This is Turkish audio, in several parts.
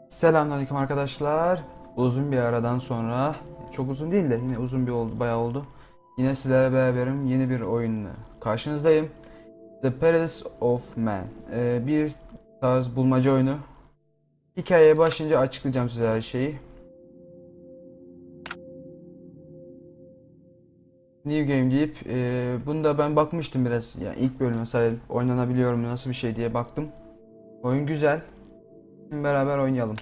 Selamünaleyküm arkadaşlar. Uzun bir aradan sonra, çok uzun değil de yine uzun bir oldu, bayağı oldu. Yine sizlerle beraberim, yeni bir oyunla karşınızdayım. The Perils of Man. Bir tarz bulmaca oyunu. Hikayeye başlayınca açıklayacağım size her şeyi. New Game deyip, bunda ben bakmıştım biraz. Yani ilk bölüme sayılır, oynanabiliyor mu, nasıl bir şey diye baktım. Oyun güzel. Şimdi beraber oynayalım.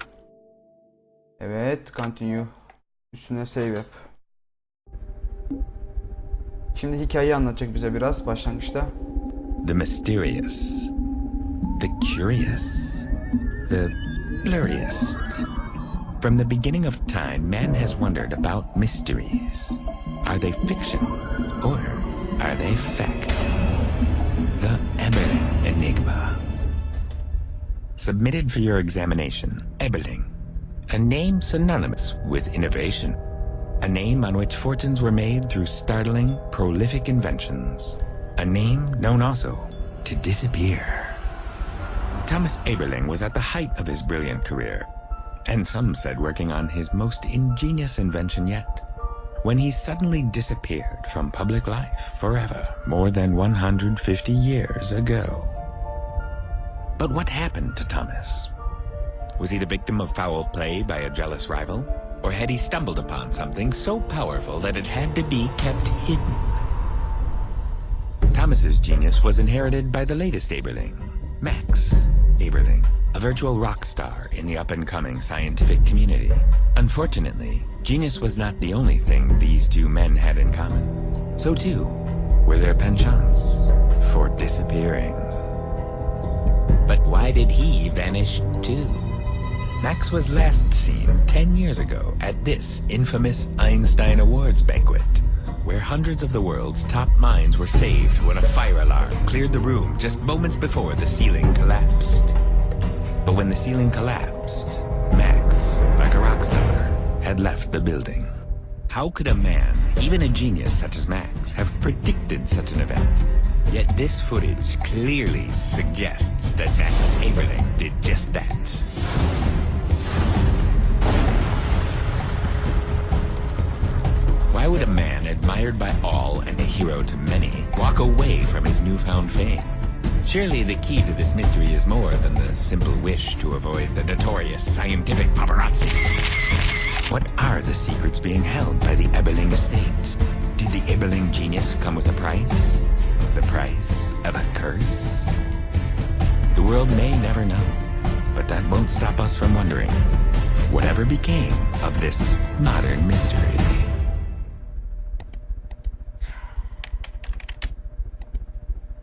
Evet, continue. Üstüne save yap. Şimdi hikayeyi anlatacak bize biraz başlangıçta. The mysterious, the curious, the blurriest. From the beginning of time, man has wondered about mysteries. Are they fiction or are they fact? The Eberling Enigma. Submitted for your examination, Eberling. A name synonymous with innovation. A name on which fortunes were made through startling, prolific inventions. A name known also to disappear. Thomas Eberling was at the height of his brilliant career, and some said working on his most ingenious invention yet, when he suddenly disappeared from public life forever more than 150 years ago. But what happened to Thomas? Was he the victim of foul play by a jealous rival? Or had he stumbled upon something so powerful that it had to be kept hidden? Thomas's genius was inherited by the latest Eberling, Max Eberling, a virtual rock star in the up-and-coming scientific community. Unfortunately, genius was not the only thing these two men had in common. So too were their penchants for disappearing. But why did he vanish too? Max was last seen 10 years ago at this infamous Einstein Awards banquet, where hundreds of the world's top minds were saved when a fire alarm cleared the room just moments before the ceiling collapsed. But when the ceiling collapsed, Max, like a rock star, had left the building. How could a man, even a genius such as Max, have predicted such an event? Yet this footage clearly suggests that Max Eberling did just that. Why would a man admired by all and a hero to many walk away from his newfound fame? Surely the key to this mystery is more than the simple wish to avoid the notorious scientific paparazzi. What are the secrets being held by the Eberling estate? Did the Eberling genius come with a price? The price of a curse? The world may never know, but that won't stop us from wondering whatever became of this modern mystery.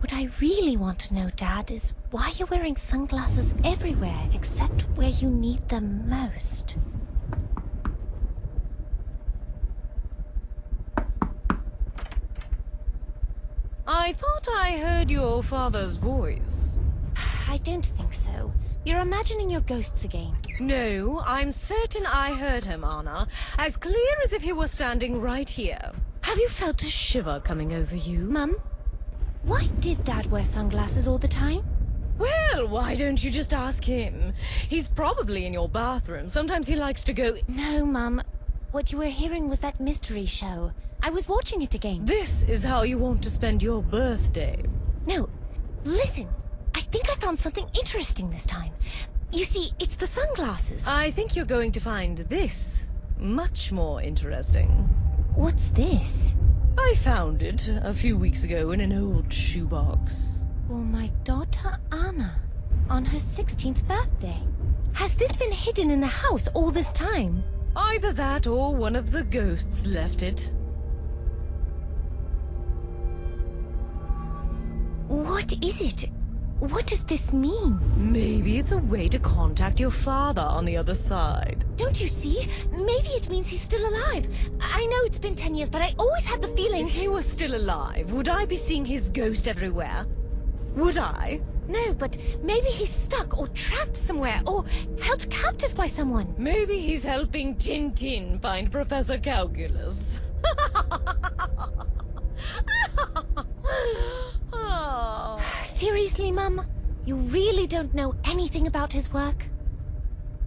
What I really want to know, Dad, is why you're wearing sunglasses everywhere except where you need them most. I thought I heard your father's voice. I don't think so. You're imagining your ghosts again. No, I'm certain I heard him, Anna. As clear as if he were standing right here. Have you felt a shiver coming over you? Mum, why did Dad wear sunglasses all the time? Well, why don't you just ask him? He's probably in your bathroom. Sometimes he likes to go... No, Mum. What you were hearing was that mystery show. I was watching it again. This is how you want to spend your birthday. No, listen. I think I found something interesting this time. You see, it's the sunglasses. I think you're going to find this much more interesting. What's this? I found it a few weeks ago in an old shoebox. For my daughter Anna, on her 16th birthday. Has this been hidden in the house all this time? Either that or one of the ghosts left it. What is it? What does this mean? Maybe it's a way to contact your father on the other side. Don't you see? Maybe it means he's still alive. I know it's been 10 years, but I always had the feeling... If he was still alive, would I be seeing his ghost everywhere? Would I? No, but maybe he's stuck or trapped somewhere or held captive by someone. Maybe he's helping Tintin find Professor Calculus. Oh. Seriously, Mum? You really don't know anything about his work?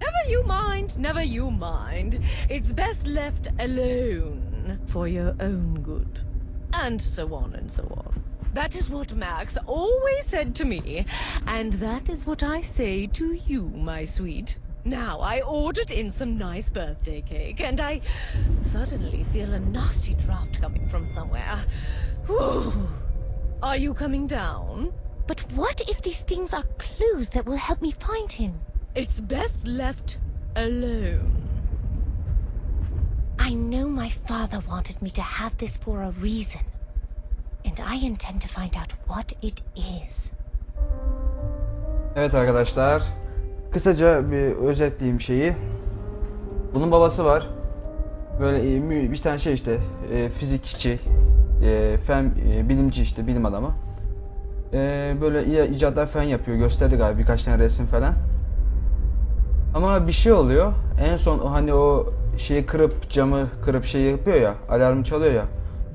Never you mind, never you mind. It's best left alone for your own good. And so on and so on. That is what Max always said to me, and that is what I say to you, my sweet. Now, I ordered in some nice birthday cake, and I suddenly feel a nasty draft coming from somewhere. Whew. Are you coming down? But what if these things are clues that will help me find him? It's best left alone. I know my father wanted me to have this for a reason. And I intend to find out what it is. Evet arkadaşlar. Kısaca bir özetleyeyim şeyi. Bunun babası var. Böyle bir tane şey işte fizikçi, bilimci işte bilim adamı. Böyle icatlar falan yapıyor. Gösterdi galiba birkaç tane resim falan. Ama bir şey oluyor. En son hani o şeyi kırıp camı kırıp şey yapıyor ya, alarmı çalıyor ya.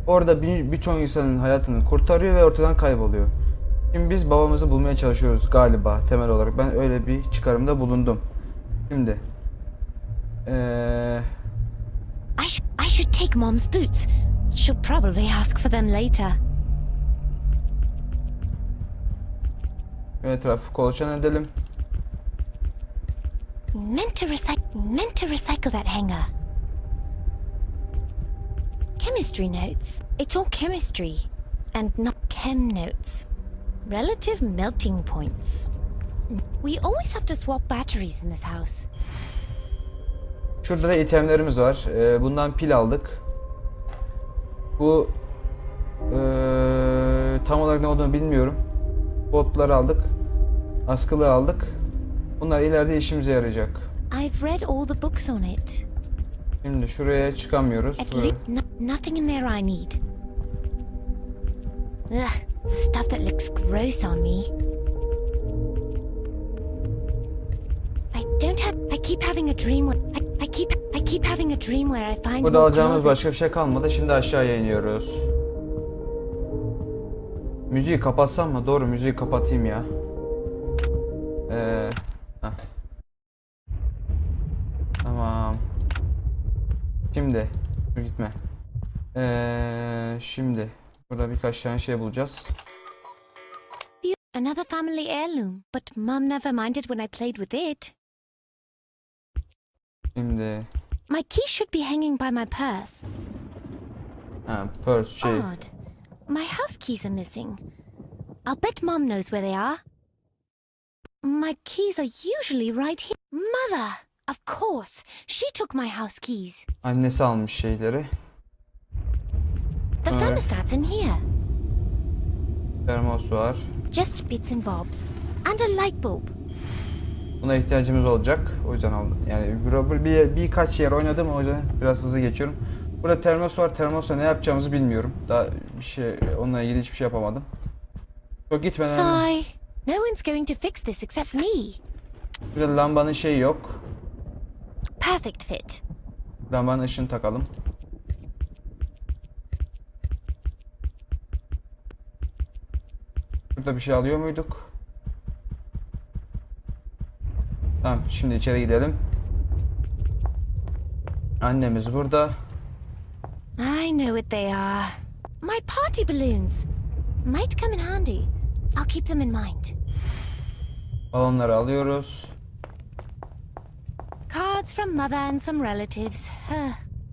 Orada birçok insanın hayatını kurtarıyor ve ortadan kayboluyor. Şimdi biz babamızı bulmaya çalışıyoruz galiba temel olarak. Ben öyle bir çıkarımda bulundum. Şimdi I should take Mom's boots. She'll probably ask for them later. etrafı kolaçan edelim. Meant to recycle that hanger. Chemistry notes. It's all chemistry, and not chem notes. Relative melting points. We always have to swap batteries in this house. Şurada da itemlerimiz var. Bundan pil aldık. Bu tam olarak ne olduğunu bilmiyorum. Botları aldık. Askılı aldık. Bunlar ileride işimize yarayacak. I've read all the books on it. Şimdi şuraya çıkamıyoruz. At least nothing in there I need. Ugh, stuff that looks gross on me. I keep having a dream I keep having a dream where I find Burada more alacağımız closets. başka bir şey kalmadı. Şimdi aşağıya iniyoruz. Müziği kapatsam mı? Doğru, müziği kapatayım ya. Heh. Tamam. Şimdi dur gitme. Şimdi burada birkaç tane şey bulacağız. Another family heirloom, but Mum never minded when I played with it. Şimdi My key should be hanging by my purse. Perils şey. Odd. My house keys are missing. I'll bet Mum knows where they are. My keys are usually right here. Mother! Of course. She took my house keys. Annesi almış şeyleri. The thermostat's in here. Termos var. Just bits and bobs. And a light bulb. Buna ihtiyacımız olacak. O yüzden aldım. Yani birkaç yer oynadım, o yüzden biraz hızlı geçiyorum. Burada termos var. Termosla ne yapacağımızı bilmiyorum. Daha bir şey, onunla ilgili hiçbir şey yapamadım. Çok gitmeden. Sigh. No one's going to fix this except me. Burada lambanın şeyi yok. Perfect fit. Lambanın ışığını takalım. Burada bir şey alıyor muyduk? Tamam, şimdi içeri gidelim. Annemiz burada. I know what they are. My party balloons. Might come in handy. I'll keep them in mind. Balonları alıyoruz. Cards from mother and some relatives.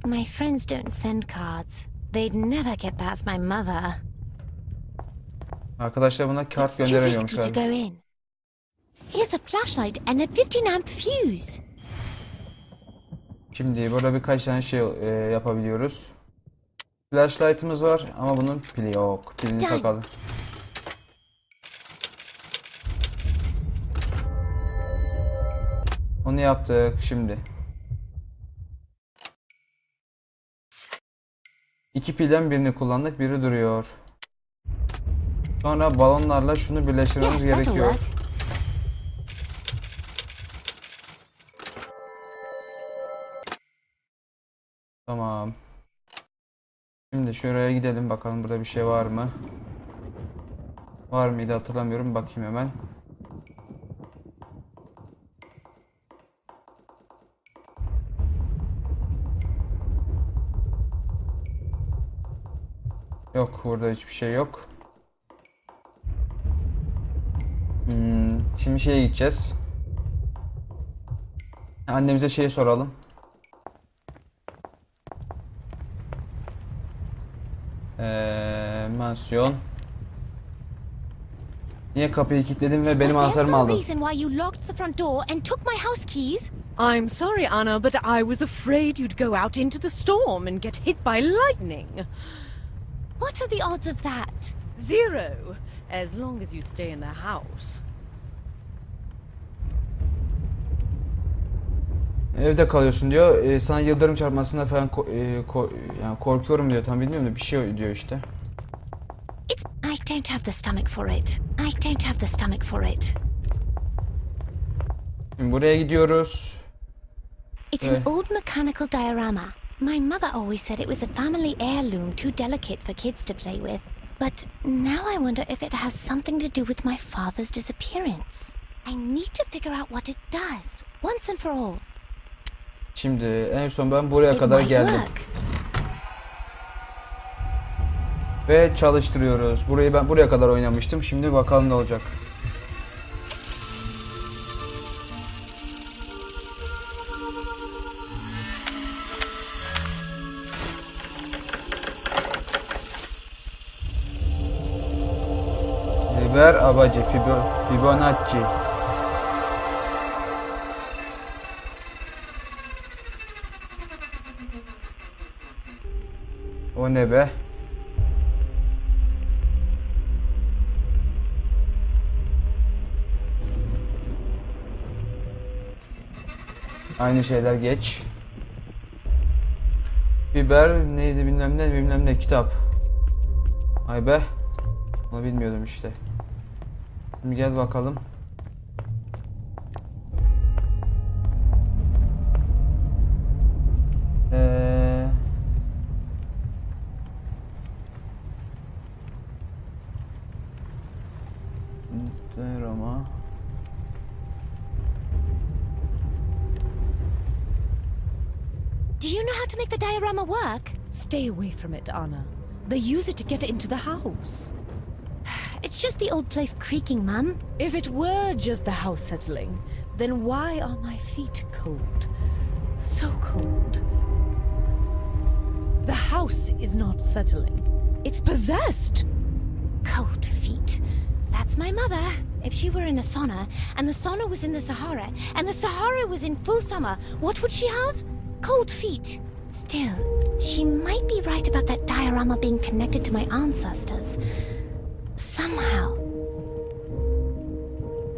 My friends don't send cards. They'd never get past my mother. Arkadaşlar buna kart It's too gönderemiyormuş risky to galiba. go in. Here's a flashlight and a 15 amp fuse. Şimdi burada birkaç tane şey yapabiliyoruz. Flashlight'ımız var ama bunun pili yok. Pilini Done. takalım. Onu yaptık şimdi. İki pilden birini kullandık, biri duruyor. Sonra balonlarla şunu birleştirmemiz Yes, that'll gerekiyor. work. Tamam. Şimdi şuraya gidelim bakalım, burada bir şey var mı? Var mıydı hatırlamıyorum, bakayım hemen. Yok, burada hiçbir şey yok. Şimdi şeye gideceğiz. Annemize şeyi soralım. Mansiyon. Niye kapıyı kilitledin ve benim Was there anahtarımı some aldın? reason why you locked the front door and took my house keys? I'm sorry, Anna, but I was afraid you'd go out into the storm and get hit by lightning. What are the odds of that? 0, as long as you stay in the house. Evde kalıyorsun diyor. Sana yıldırım çarpmasına falan yani korkuyorum diyor. Tam bilmiyorum da bir şey diyor işte. I don't have the stomach for it. I don't have the stomach for it. Şimdi buraya gidiyoruz. It's an old mechanical diorama. My mother always said it was a family heirloom too delicate for kids to play with. But now I wonder if it has something to do with my father's disappearance. I need to figure out what it does, once and for all. Şimdi en son ben buraya It kadar might geldim. work. Ve çalıştırıyoruz. Burayı ben buraya kadar oynamıştım. Şimdi bakalım ne olacak. Ver abacı Fibonacci. O ne be? Aynı şeyler geç. Biber neydi bilmem ne kitap. Ay be. Onu bilmiyordum işte. Şimdi gel bakalım. Ama. Do you know how to make the diorama work? Stay away from it, Anna. They use it to get into the house. It's just the old place creaking, Mum. If it were just the house settling, then why are my feet cold? So cold. The house is not settling. It's possessed. Cold feet. That's my mother. If she were in a sauna, and the sauna was in the Sahara, and the Sahara was in full summer, what would she have? Cold feet. Still, she might be right about that diorama being connected to my ancestors. Somehow.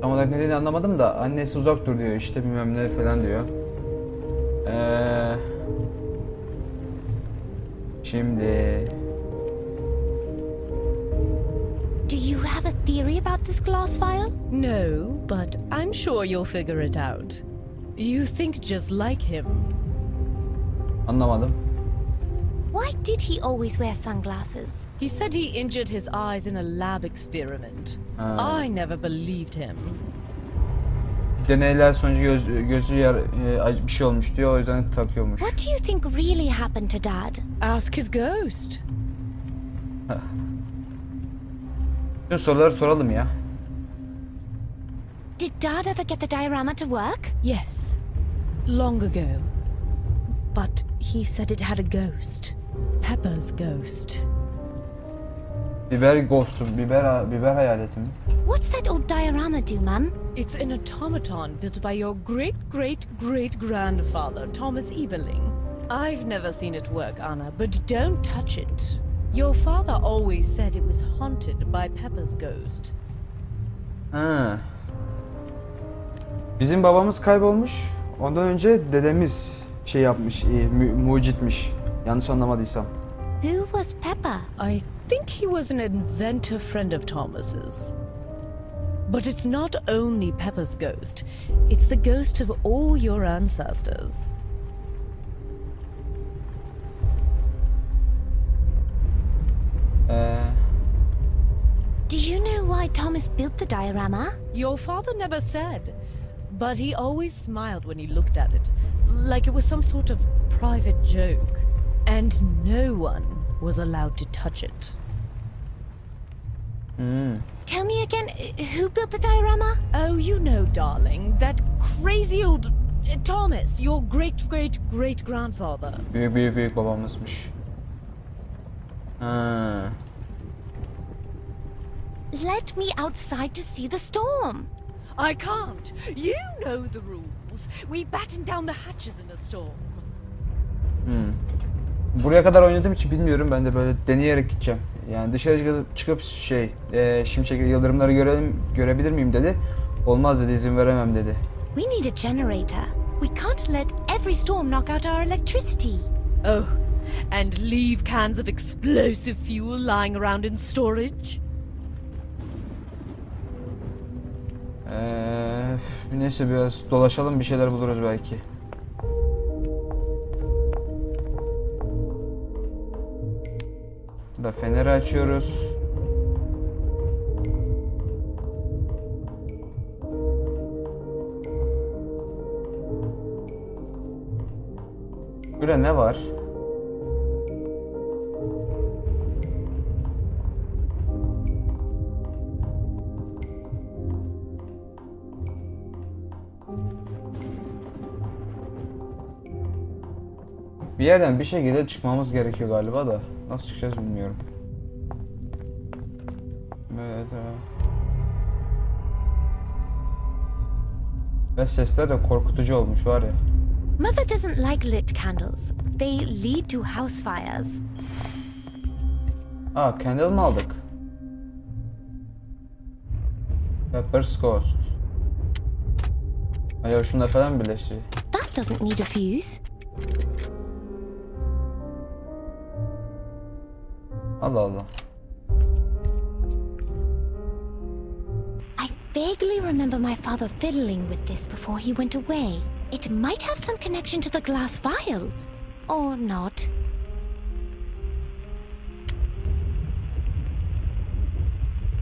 Tam olarak ne dediğini anlamadım da annesi uzak dur diyor işte bilmem ne falan diyor. Şimdi Do you have a theory about this glass vial? No, but I'm sure you'll figure it out. You think just like him. anlamadım. Why did he always wear sunglasses? He said he injured his eyes in a lab experiment. I never believed him. Deneyler sonucu gözü bir şey olmuş diyor o yüzden takıyormuş. What do you think really happened to Dad? Ask his ghost. Bütün soruları soralım ya. Did Dad ever get the diorama to work? Yes, long ago. But he said it had a ghost. Pepper's ghost. Biber ghost'u, biber hayaleti mi? What's that old diorama do, Mum? It's an automaton built by your great-great-great-grandfather, Thomas Eberling. I've never seen it work, Anna, but don't touch it. Your father always said it was haunted by Pepper's ghost. Ha. Bizim babamız kaybolmuş. Ondan önce dedemiz şey yapmış, mucitmiş. Yanlış anlamadıysam. Who was Pepper? I think he was an inventor friend of Thomas's. But it's not only Pepper's ghost. It's the ghost of all your ancestors. Do you know why Thomas built the diorama? Your father never said, but he always smiled when he looked at it, like it was some sort of private joke. And no one was allowed to touch it. Tell me again, who built the diorama? Oh, you know, darling, that crazy old Thomas, your great-great-great-grandfather. Büyük babamızmış. Ha. Let me outside to see the storm. I can't. You know the rules. We batten down the hatches in a storm. Buraya kadar oynadığım için bilmiyorum. Ben de böyle deneyerek gideceğim. Yani dışarı çıkıp şimşek yıldırımları görebilir miyim dedi. Olmaz dedi, izin veremem dedi. We need a generator. We can't let every storm knock out our electricity. Oh, and leave cans of explosive fuel lying around in storage? Neyse biraz dolaşalım, bir şeyler buluruz belki. Da feneri açıyoruz. Burada ne var? Bir yerden bir şekilde çıkmamız gerekiyor galiba da. Nasıl çıkacağız bilmiyorum. Evet. Ve sesler de korkutucu olmuş var ya. Mother doesn't like lit candles. They lead to house fires. Aa, candle mı aldık? Pepper's Ghost. Acaba şununla falan birleştiriyor. That doesn't need a fuse. Allah Allah. I vaguely remember my father fiddling with this before he went away. It might have some connection to the glass vial. Or not.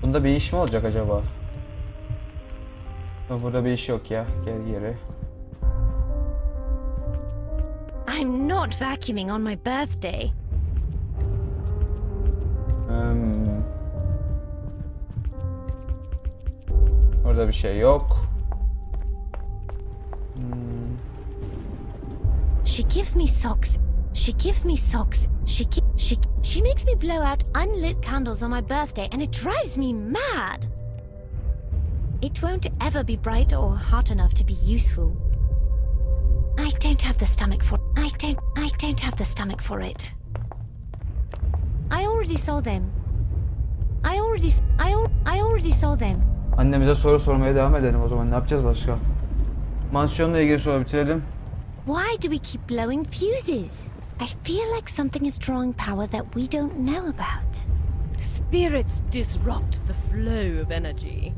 Bunda bir iş mi olacak acaba? Burada bir iş yok ya. Gel geri. I'm not vacuuming on my birthday. Orada bir şey yok. She gives me socks. She gives me socks. She makes me blow out unlit candles on my birthday, and it drives me mad. It won't ever be bright or hot enough to be useful. I don't have the stomach for. I don't have the stomach for it. I already saw them. I already saw them. Annemize soru sormaya devam edelim o zaman. Ne yapacağız başka? Mansiyonla ilgili soru bitirelim. Why do we keep blowing fuses? I feel like something is drawing power that we don't know about. Spirits disrupt the flow of energy.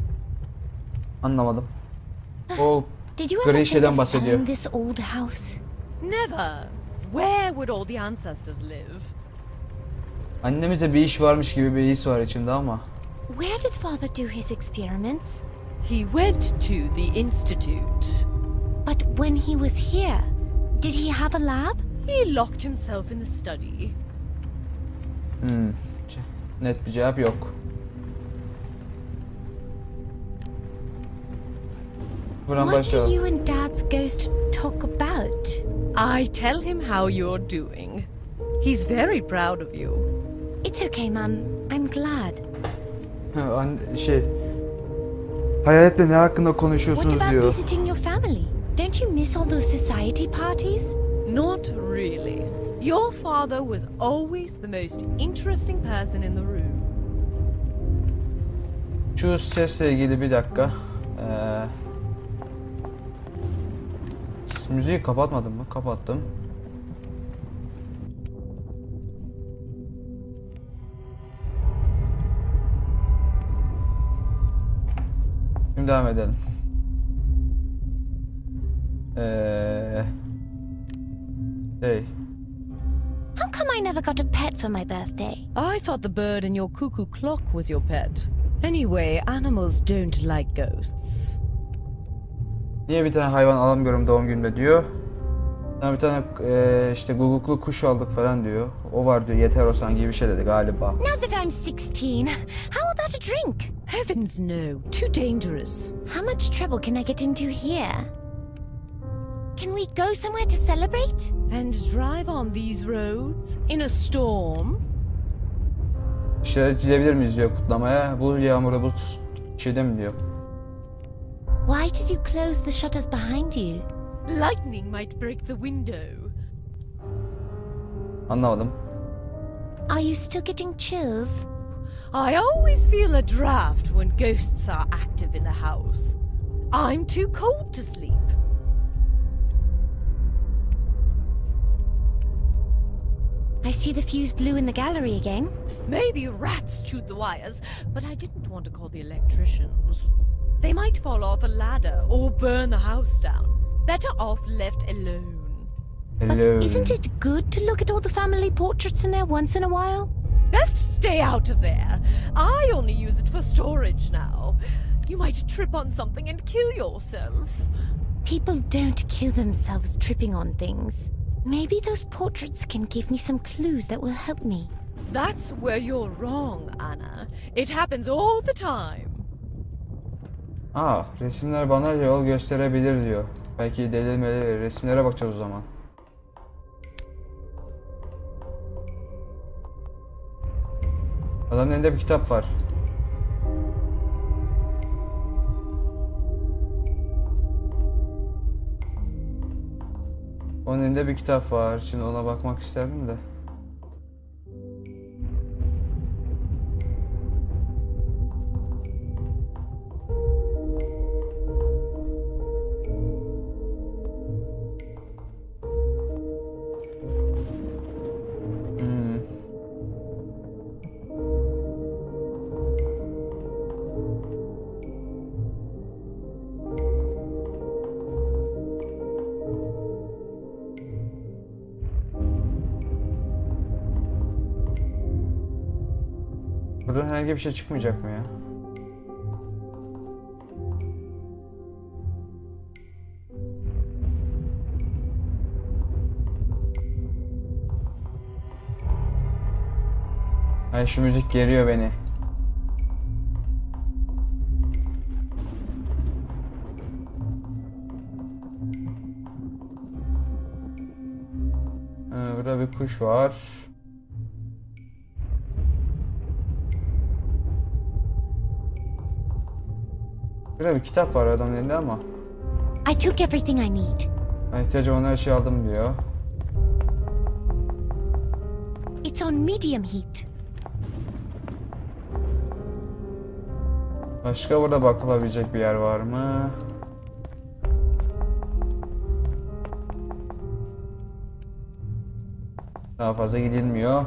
Anlamadım. O Did you ever gri think şeyden of bahsediyor. selling this old house? Never. Where would all the ancestors live? Annemizde bir iş varmış gibi bir his var içimde ama. Where did father do his experiments? He went to the institute. But when he was here, did he have a lab? He locked himself in the study. Net bir cevap yok. Buradan What do başlayalım. you and Dad's ghost talk about? I tell him how you're doing. He's very proud of you. It's okay, Mum. I'm glad. Hayaletle ne hakkında What konuşuyorsunuz about diyor. visiting your family? Don't you miss all those society parties? Not really. Your father was always the most interesting person in the room. Şu sesle ilgili bir dakika. Müziği kapatmadım mı? Kapattım. Şimdi devam edelim. How come I never got a pet for my birthday? I thought the bird in your cuckoo clock was your pet. Anyway, animals don't like ghosts. Niye bir tane hayvan alamıyorum doğum günümde diyor. Bir tane işte guguklu kuş aldık falan diyor. O var diyor, yeter o sanki gibi bir şey dedi galiba. Now that I'm 16, how about a drink? Heavens no, too dangerous. How much trouble can I get into here? Can we go somewhere to celebrate? And drive on these roads in a storm? İşte gidebilir miyiz diyor kutlamaya. Bu yağmurda bu şeyde mi diyor. Why did you close the shutters behind you? Lightning might break the window. Anlamadım. Are you still getting chills? I always feel a draft when ghosts are active in the house. I'm too cold to sleep. I see the fuse blew in the gallery again. Maybe rats chewed the wires, but I didn't want to call the electricians. They might fall off a ladder or burn the house down. Better off left alone. But Hello. isn't it good to look at all the family portraits in there once in a while? Best stay out of there. I only use it for storage now. You might trip on something and kill yourself. People don't kill themselves tripping on things. Maybe those portraits can give me some clues that will help me. That's where you're wrong, Anna. It happens all the time. Resimler bana yol gösterebilir diyor. Belki delilmeli, resimlere bakacağız o zaman. Adamın elinde bir kitap var. Onun elinde bir kitap var. Şimdi ona bakmak isterdim de. Buradan herhangi bir şey çıkmayacak mı ya? Ay şu müzik geriyor beni. Burada bir kuş var. Burada bir kitap var adamın elinde ama. I took everything I need. Ben ihtiyacım olan her şeyi aldım diyor. It's on medium heat. Başka burada bakılabilecek bir yer var mı? Daha fazla gidilmiyor.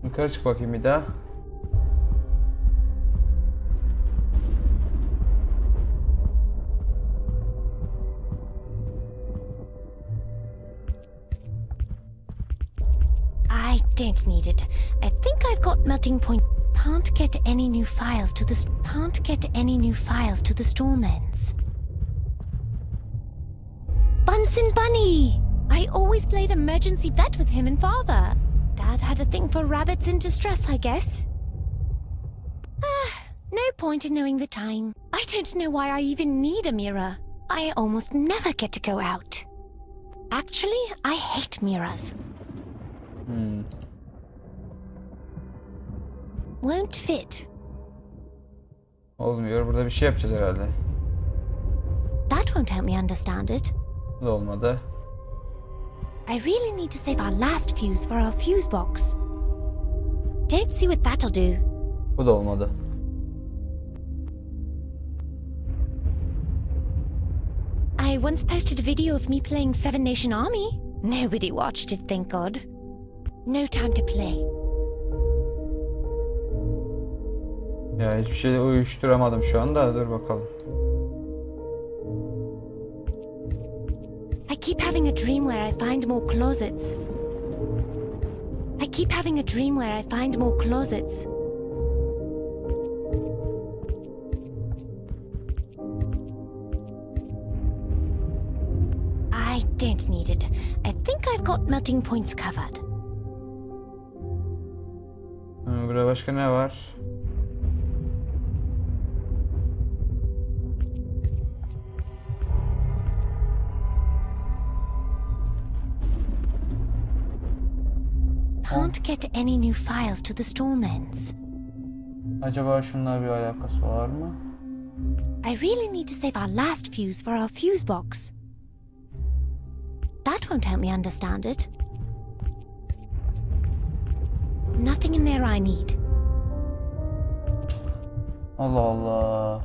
Yukarı çık bakayım bir daha. I don't need it. I think I've got melting point. Can't get any new files to the Stormends. Bunsen Bunny! I always played emergency vet with him and father. Dad had a thing for rabbits in distress, I guess. No point in knowing the time. I don't know why I even need a mirror. I almost never get to go out. Actually, I hate mirrors. Won't fit. Olmuyor. Burada bir şey yapacağız herhalde. That won't help me understand it. Bu da olmadı. I really need to save our last fuse for our fuse box. Don't see what that'll do. Bu da olmadı. I once posted a video of me playing Seven Nation Army. Nobody watched it, thank God. No time to play. Ya hiçbir şeyle uyuşturamadım şu anda. Dur bakalım. I keep having a dream where I find more closets. I keep having a dream where I find more closets. I don't need it. I think I've got melting points covered. Burada başka ne var? Can't get any new files to the storm ends. Acaba şunlar bir alakası var mı? I really need to save our last fuse for our fuse box. That won't help me understand it. Nothing in there I need. Allah Allah.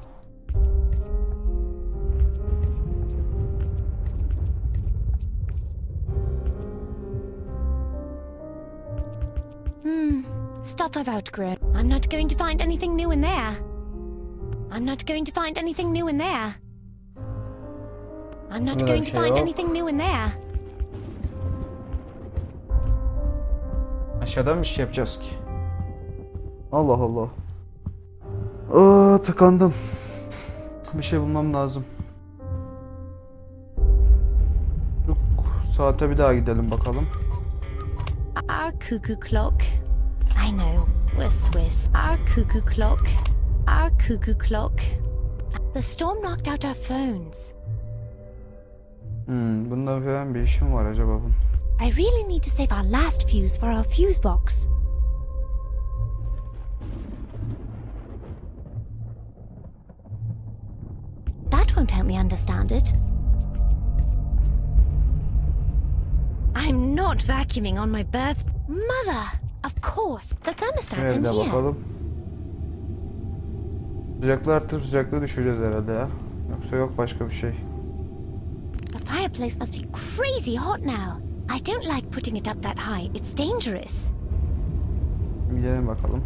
Stuff I've outgrown. I'm not going to find anything new in there. I'm not going to find anything new in there. I'm not Burada going bir to şey find yok. anything new in there. Aşağıdan bir şey yapacağız ki. Allah Allah. Aa, tıkandım. Bir şey bulmam lazım. Şu saate bir daha gidelim bakalım. Our cuckoo clock. I know, we're Swiss. Our cuckoo clock. Our cuckoo clock. The storm knocked out our phones. Bunda falan bir işim var acaba bunun. I really need to save our last fuse for our fuse box. That won't help me understand it. I'm not vacuuming on my birth... Mother! Of course, the thermostat's in Evde here. bakalım. Sıcaklığı arttırıp sıcaklığı düşüreceğiz herhalde ya. Yoksa yok başka bir şey. The fireplace must be crazy hot now. I don't like putting it up that high. It's dangerous. Gidelim bakalım.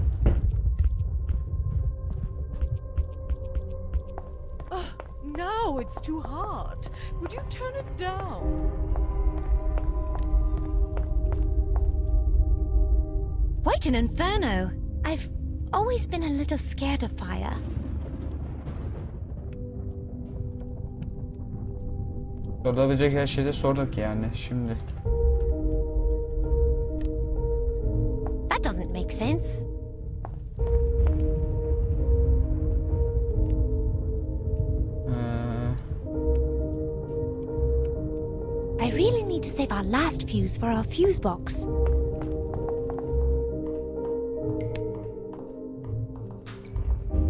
Now it's too hot. Would you turn it down? Quite an inferno. I've always been a little scared of fire. Sorulabilecek her şeyi de sorduk yani şimdi. That doesn't make sense. I really need to save our last fuse for our fuse box.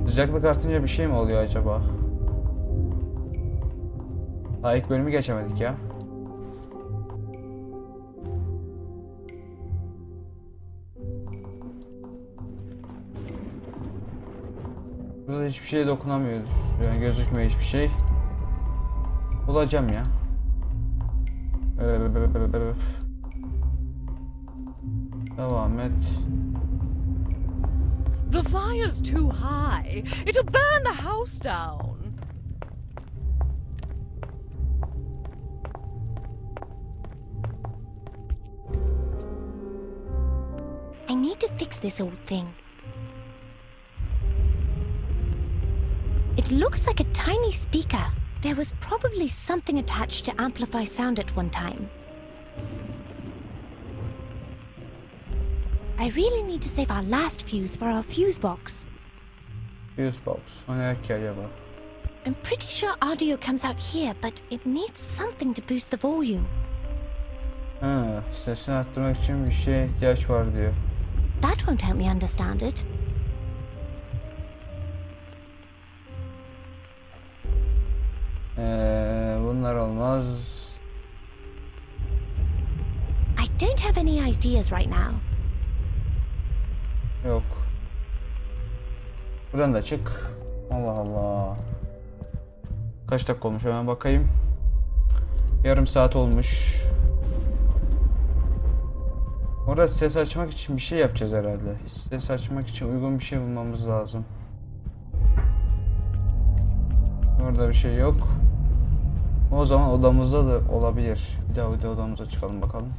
Sıcaklık artınca bir şey mi oluyor acaba? Daha ilk bölümü geçemedik ya. Burada hiçbir şeye dokunamıyoruz. Yani gözükmüyor hiçbir şey. Bulacağım ya. Devam et. The fire's too high. It'll burn the house down. I need to fix this old thing. It looks like a tiny speaker. There was probably something attached to amplify sound at one time. I really need to save our last fuse for our fuse box. Fuse box. O ne ki acaba? I'm pretty sure audio comes out here, but it needs something to boost the volume. Ha, sesini arttırmak için bir şeye ihtiyaç var diyor. That won't help me understand it. Bunlar olmaz. I don't have any ideas right now. Yok. Buradan da çık. Allah Allah. Kaç dakika olmuş hemen bakayım. Yarım saat olmuş. Orada ses açmak için bir şey yapacağız herhalde. Ses açmak için uygun bir şey bulmamız lazım. Orada bir şey yok. O zaman odamızda da olabilir. Bir daha bir de odamıza çıkalım bakalım.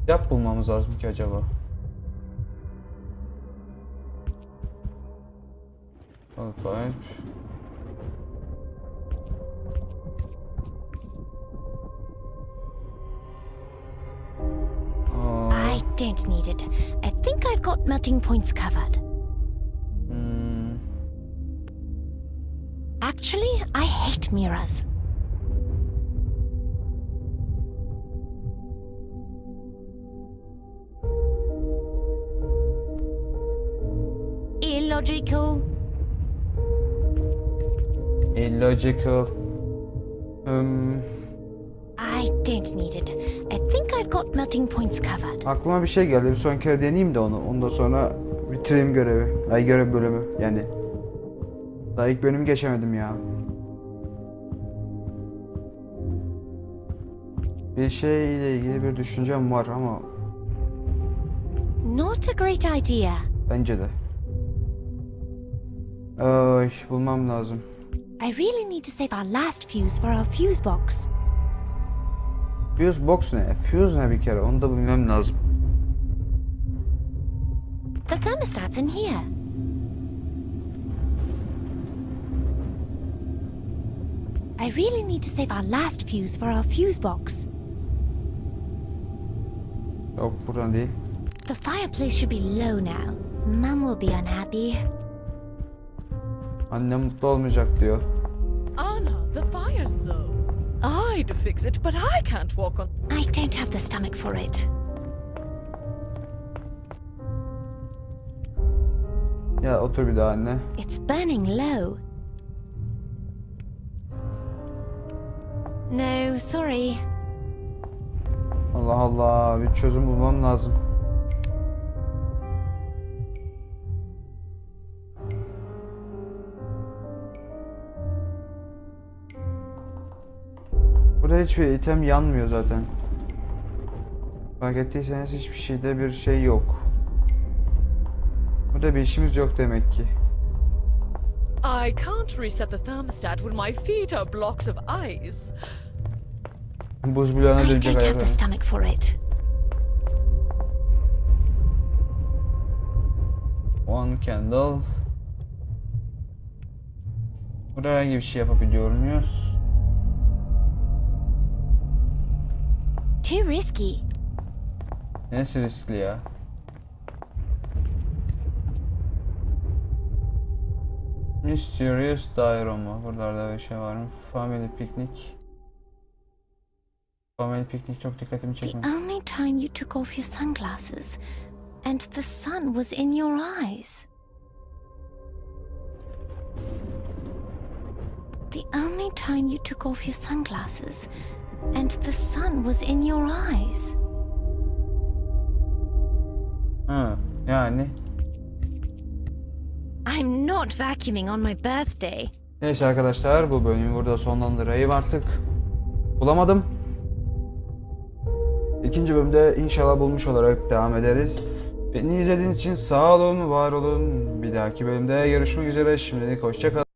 Yap bulmamız lazım ki acaba. Okay. I don't need it. I think I've got melting points covered. Actually, I hate mirrors. Illogical. Illogical. I don't need it. I think I've got melting points covered. Aklıma bir şey geldi. Bir son kere deneyeyim de onu. Ondan sonra bitireyim görevi. Ay görev bölümü yani. Daha ilk bölümü geçemedim ya. Bir şeyle ilgili bir düşüncem var ama Not a great idea. bence de. Ay, bulmam lazım. I really need to save our last fuse for our fuse box. Fuse box ne? Fuse ne bir kere? Onu da bilmem lazım. The thermostat's in here. I really need to save our last fuse for our fuse box. Yok, buradan değil. The fireplace should be low now. Mum will be unhappy. Annem mutlu olmayacak diyor. Anna, the fire's low. I'd fix it, but I can't walk on. I don't have the stomach for it. Ya otur bir daha anne. It's burning low. No, sorry. Allah Allah, bir çözüm bulmam lazım. Burada hiçbir item yanmıyor zaten. Fark ettiyseniz hiçbir şeyde bir şey yok. Burada bir işimiz yok demek ki. I can't reset the thermostat when my feet are blocks of ice. Buz bloğuna I dönecek don't have hayata. the stomach for it. One candle. Burada herhangi bir şey yapabiliyor muyuz? Too risky. Nesi riskli ya? Mysterious Diorama. Buralarda bir şey var mı? Family Picnic. Family Picnic çok dikkatimi The çekmedi. only time you took off your sunglasses and the sun was in your eyes. The only time you took off your sunglasses and the sun was in your eyes. Ha, yani. I'm not vacuuming on my birthday. Neyse arkadaşlar, bu bölümü burada sonlandırayım artık. Bulamadım. İkinci bölümde inşallah bulmuş olarak devam ederiz. Beni izlediğiniz için sağ olun, var olun. Bir dahaki bölümde görüşmek üzere. Şimdilik hoşça kalın.